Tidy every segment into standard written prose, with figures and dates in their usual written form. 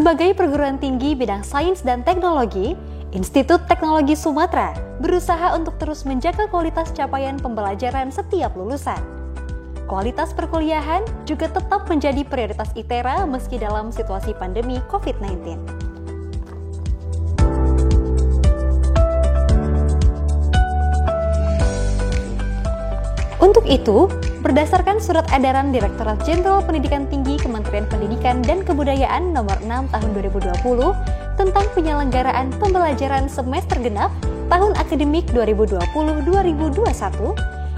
Sebagai perguruan tinggi bidang sains dan teknologi, Institut Teknologi Sumatera berusaha untuk terus menjaga kualitas capaian pembelajaran setiap lulusan. Kualitas perkuliahan juga tetap menjadi prioritas ITERA meski dalam situasi pandemi COVID-19. Untuk itu, berdasarkan Surat Edaran Direktorat Jenderal Pendidikan Tinggi Kementerian Pendidikan dan Kebudayaan Nomor 6 Tahun 2020 tentang penyelenggaraan pembelajaran semester genap tahun akademik 2020-2021,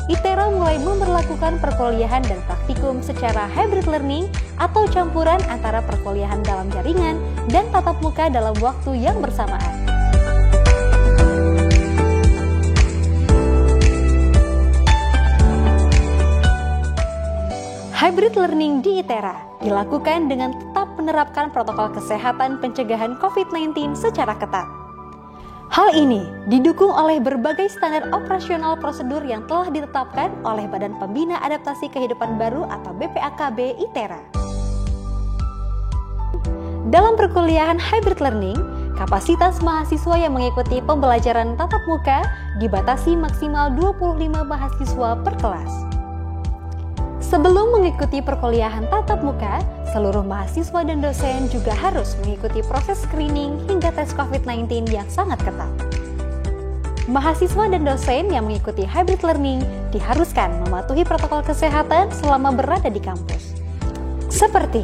ITERA mulai memberlakukan perkuliahan dan praktikum secara hybrid learning atau campuran antara perkuliahan dalam jaringan dan tatap muka dalam waktu yang bersamaan. Hybrid learning di ITERA dilakukan dengan tetap menerapkan protokol kesehatan pencegahan COVID-19 secara ketat. Hal ini didukung oleh berbagai standar operasional prosedur yang telah ditetapkan oleh Badan Pembina Adaptasi Kehidupan Baru atau BPAKB ITERA. Dalam perkuliahan hybrid learning, kapasitas mahasiswa yang mengikuti pembelajaran tatap muka dibatasi maksimal 25 mahasiswa per kelas. Sebelum mengikuti perkuliahan tatap muka, seluruh mahasiswa dan dosen juga harus mengikuti proses screening hingga tes COVID-19 yang sangat ketat. Mahasiswa dan dosen yang mengikuti hybrid learning diharuskan mematuhi protokol kesehatan selama berada di kampus. Seperti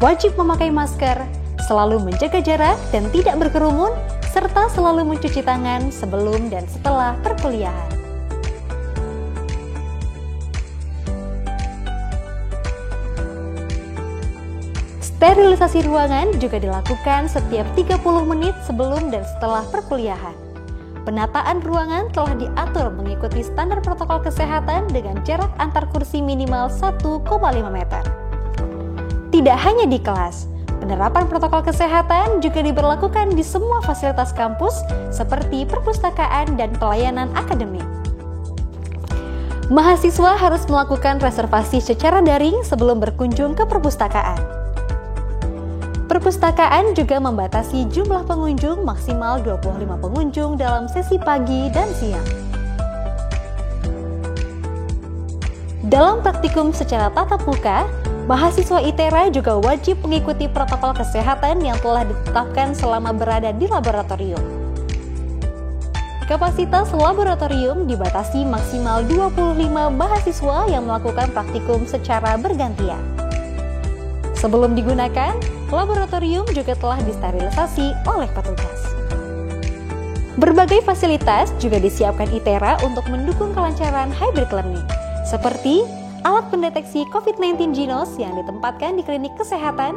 wajib memakai masker, selalu menjaga jarak dan tidak berkerumun, serta selalu mencuci tangan sebelum dan setelah perkuliahan. Sterilisasi ruangan juga dilakukan setiap 30 menit sebelum dan setelah perkuliahan. Penataan ruangan telah diatur mengikuti standar protokol kesehatan dengan jarak antar kursi minimal 1,5 meter. Tidak hanya di kelas, penerapan protokol kesehatan juga diberlakukan di semua fasilitas kampus seperti perpustakaan dan pelayanan akademik. Mahasiswa harus melakukan reservasi secara daring sebelum berkunjung ke perpustakaan. Perpustakaan juga membatasi jumlah pengunjung maksimal 25 pengunjung dalam sesi pagi dan siang. Dalam praktikum secara tatap muka, mahasiswa ITERA juga wajib mengikuti protokol kesehatan yang telah ditetapkan selama berada di laboratorium. Kapasitas laboratorium dibatasi maksimal 25 mahasiswa yang melakukan praktikum secara bergantian. Sebelum digunakan, laboratorium juga telah disterilisasi oleh petugas. Berbagai fasilitas juga disiapkan ITERA untuk mendukung kelancaran hybrid learning, seperti alat pendeteksi COVID-19 Ginos yang ditempatkan di klinik kesehatan,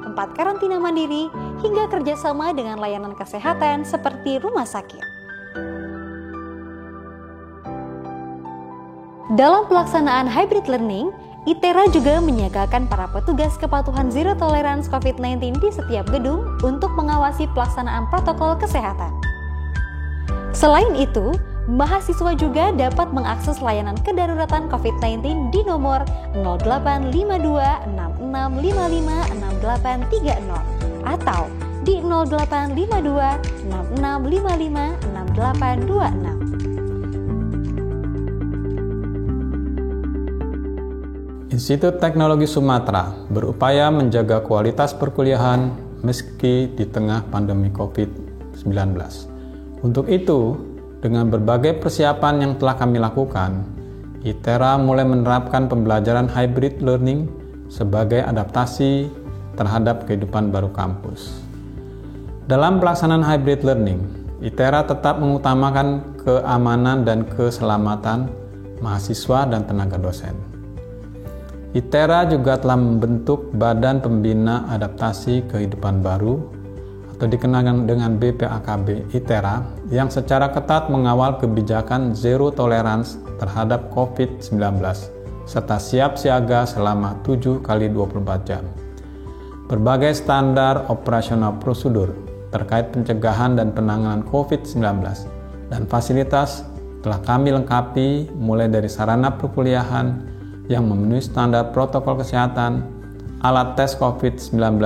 tempat karantina mandiri, hingga kerjasama dengan layanan kesehatan seperti rumah sakit. Dalam pelaksanaan hybrid learning, ITERA juga menyiagakan para petugas kepatuhan Zero Tolerance COVID-19 di setiap gedung untuk mengawasi pelaksanaan protokol kesehatan. Selain itu, mahasiswa juga dapat mengakses layanan kedaruratan COVID-19 di nomor 0852 6655 6830 atau di 0852 6655 6826. Institut Teknologi Sumatera berupaya menjaga kualitas perkuliahan meski di tengah pandemi COVID-19. Untuk itu, dengan berbagai persiapan yang telah kami lakukan, ITERA mulai menerapkan pembelajaran hybrid learning sebagai adaptasi terhadap kehidupan baru kampus. Dalam pelaksanaan hybrid learning, ITERA tetap mengutamakan keamanan dan keselamatan mahasiswa dan tenaga dosen. ITERA juga telah membentuk Badan Pembina Adaptasi Kehidupan Baru atau dikenal dengan BPAKB ITERA yang secara ketat mengawal kebijakan zero tolerance terhadap COVID-19 serta siap siaga selama 7x24 jam. Berbagai standar operasional prosedur terkait pencegahan dan penanganan COVID-19 dan fasilitas telah kami lengkapi mulai dari sarana perkuliahan yang memenuhi standar protokol kesehatan, alat tes COVID-19,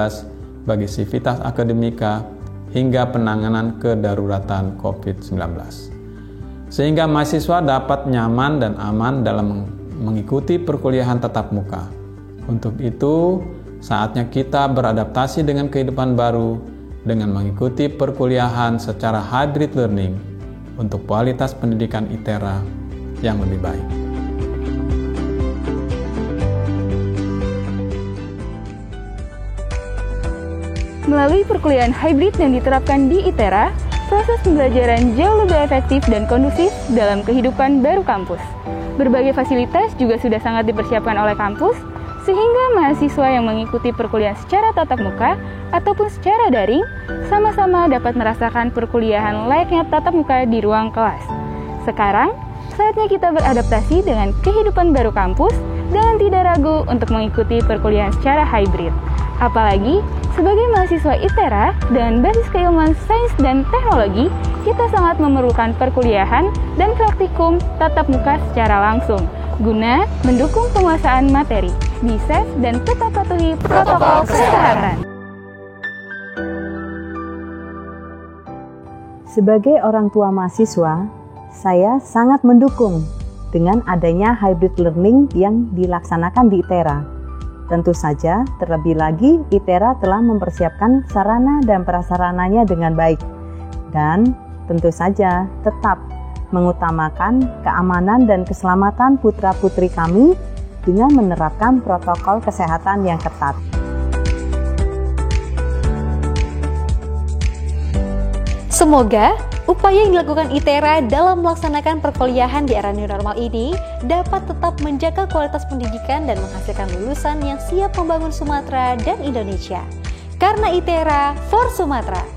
bagi sivitas akademika hingga penanganan kedaruratan COVID-19. Sehingga mahasiswa dapat nyaman dan aman dalam mengikuti perkuliahan tatap muka. Untuk itu, saatnya kita beradaptasi dengan kehidupan baru dengan mengikuti perkuliahan secara hybrid learning untuk kualitas pendidikan ITERA yang lebih baik. Melalui perkuliahan hybrid yang diterapkan di ITERA, proses pembelajaran jauh lebih efektif dan kondusif dalam kehidupan baru kampus. Berbagai fasilitas juga sudah sangat dipersiapkan oleh kampus, sehingga mahasiswa yang mengikuti perkuliahan secara tatap muka ataupun secara daring sama-sama dapat merasakan perkuliahan layaknya tatap muka di ruang kelas. Sekarang, saatnya kita beradaptasi dengan kehidupan baru kampus dengan tidak ragu untuk mengikuti perkuliahan secara hybrid. Apalagi, sebagai mahasiswa ITERA dengan basis keilmuan sains dan teknologi, kita sangat memerlukan perkuliahan dan praktikum tatap muka secara langsung, guna mendukung penguasaan materi, bisa dan tetap patuhi protokol kesehatan. Sebagai orang tua mahasiswa, saya sangat mendukung dengan adanya hybrid learning yang dilaksanakan di ITERA. Tentu saja, terlebih lagi ITERA telah mempersiapkan sarana dan prasarananya dengan baik. Dan tentu saja tetap mengutamakan keamanan dan keselamatan putra-putri kami dengan menerapkan protokol kesehatan yang ketat. Semoga upaya yang dilakukan ITERA dalam melaksanakan perkuliahan di era new normal ini dapat tetap menjaga kualitas pendidikan dan menghasilkan lulusan yang siap membangun Sumatera dan Indonesia. Karena ITERA for Sumatera.